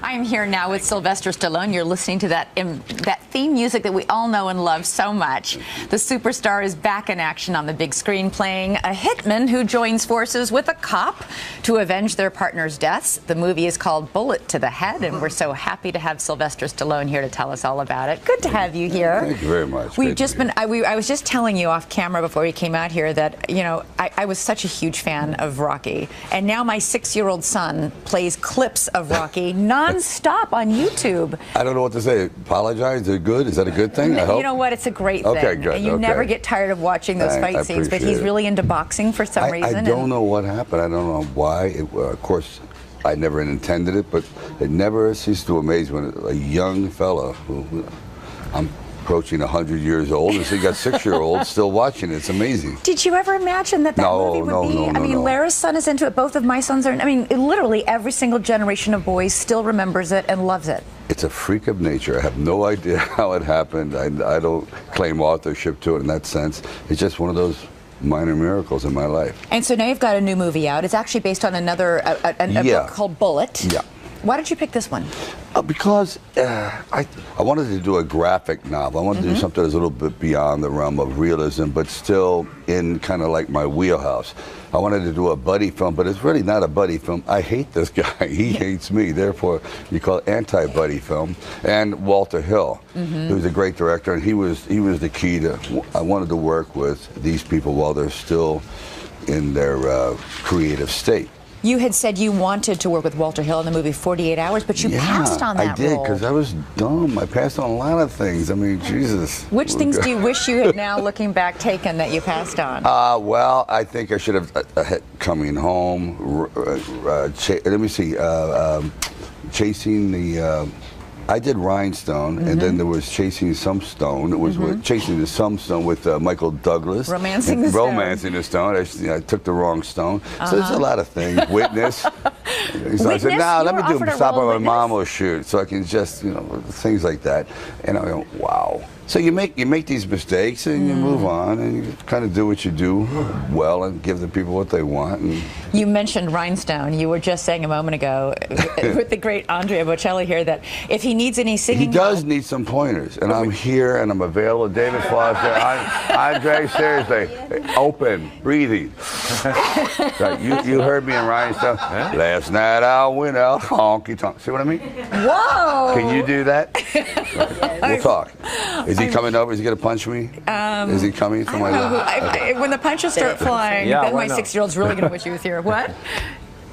I'm here now with Sylvester Stallone. You're listening to that theme music that we all know and love so much. The superstar is back in action on the big screen, playing a hitman who joins forces with a cop to avenge their partner's deaths. The movie is called Bullet to the Head, and we're so happy to have Sylvester Stallone here to tell us all about it. Good to have you here. Thank you very much. We've just been. I was just telling you off camera before we came out here that I was such a huge fan of Rocky, and now my 6-year-old son plays clips of Rocky non-stop on YouTube. I don't know what to say. Apologize? Is it good? Is that a good thing? I hope. You know what? It's a great thing. Okay, good. And you never get tired of watching those fight scenes. But he's really into boxing for some reason. I don't know what happened. I don't know why. Of course, I never intended it, but it never ceased to amaze me when a young fella who I'm approaching 100 years old, and so you got 6-year-olds still watching it. It's amazing. Did you ever imagine that movie would be? I mean, Lara's son is into it. Both of my sons are. I mean, literally every single generation of boys still remembers it and loves it. It's a freak of nature. I have no idea how it happened. I don't claim authorship to it in that sense. It's just one of those minor miracles in my life. And so now you've got a new movie out. It's actually based on another a book called Bullet. Yeah. Why did you pick this one? Because I wanted to do a graphic novel. I wanted to do something that's a little bit beyond the realm of realism, but still in kind of like my wheelhouse. I wanted to do a buddy film, but it's really not a buddy film. I hate this guy. He hates me. Therefore, you call it anti-buddy film. And Walter Hill, who's a great director, and he was the key to. I wanted to work with these people while they're still in their creative state. You had said you wanted to work with Walter Hill in the movie 48 Hours, but you passed on that role. I did, because I was dumb. I passed on a lot of things. I mean, Jesus. Which things do you wish you had now, looking back, taken that you passed on? Well, I think I should have Coming Home. Let me see. Chasing the... I did Rhinestone, and then there was Chasing Some Stone. It was Chasing the Some Stone with Michael Douglas. Romancing the Stone. Romancing the Stone. I took the wrong stone. So there's a lot of things. Witness. So I said, no, let me do Stop on My Mom will shoot, so I can just, things like that. And I go, wow. So you make these mistakes and you move on and you kind of do what you do well and give the people what they want. And you mentioned Rhinestone. You were just saying a moment ago with the great Andrea Bocelli here that if he needs any singing, he does need some pointers, and I'm here and I'm available. David Foster, Andre, seriously, open, breathing. Right, you heard me in Rhinestone. Last night I went out honky tonk. See what I mean? Whoa! Can you do that? We'll talk. Is he coming over? Is he going to punch me? Is he coming for my life? When the punches start flying, then my 6-year-old's really going to wish he was here. What?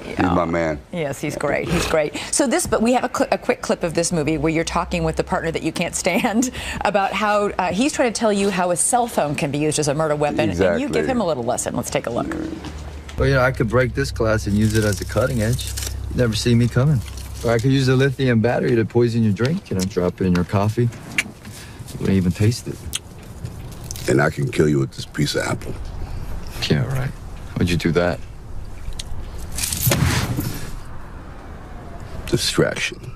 He's my man. Yes, he's great. He's great. So but we have a quick clip of this movie where you're talking with the partner that you can't stand about how he's trying to tell you how a cell phone can be used as a murder weapon, and you give him a little lesson. Let's take a look. Well, I could break this glass and use it as a cutting edge. You'd never see me coming. Or I could use a lithium battery to poison your drink. Drop it in your coffee. You wouldn't even taste it. And I can kill you with this piece of apple. Yeah, right. Why'd you do that? Distraction.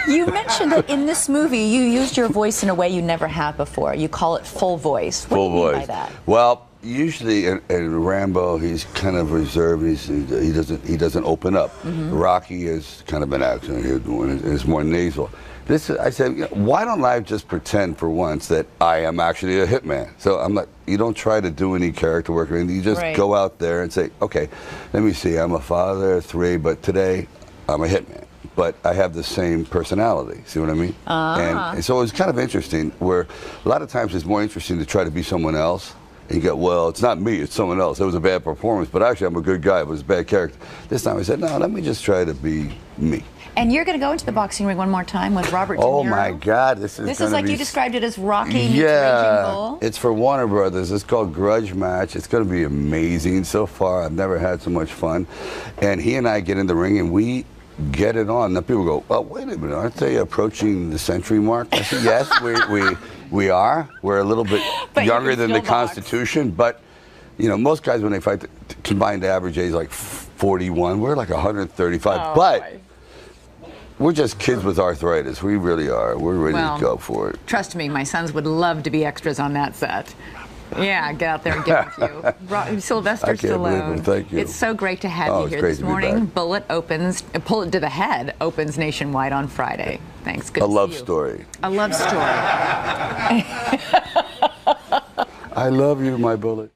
You mentioned that in this movie you used your voice in a way you never have before. You call it full voice. What do you mean by that? Well, usually in Rambo he's kind of reserved. He doesn't open up. Rocky is kind of an accent here, it's more nasal. I said, why don't I just pretend for once that I am actually a hitman? So I'm like, you don't try to do any character work or anything. You just go out there and say, okay, let me see, I'm a father of 3, but today I'm a hitman. But I have the same personality, see what I mean? And so it was kind of interesting, where a lot of times it's more interesting to try to be someone else. And you go, well, it's not me, it's someone else. It was a bad performance, but actually I'm a good guy. It was a bad character. This time I said, no, let me just try to be me. And you're going to go into the boxing ring one more time with Robert De Niro. Oh my God, this is like you described it as Rocky. Yeah, it's for Warner Brothers. It's called Grudge Match. It's going to be amazing. So far, I've never had so much fun. And he and I get in the ring and we get it on. Now people go, well, wait a minute, aren't they approaching the century mark? I said, yes, we are. We're a little bit younger than the Constitution, but most guys when they fight, the combined average age is like 41. We're like 135, but we're just kids with arthritis. We really are. We're ready to go for it. Trust me, my sons would love to be extras on that set. Yeah, get out there and get with you. Sylvester I can't believe Stallone. it. Thank you. It's so great to have Oh, you it's here great this to be morning. back. Bullet to the Head opens nationwide on Friday. Thanks. Good A to see love you. story. A love story. I love you, my bullet.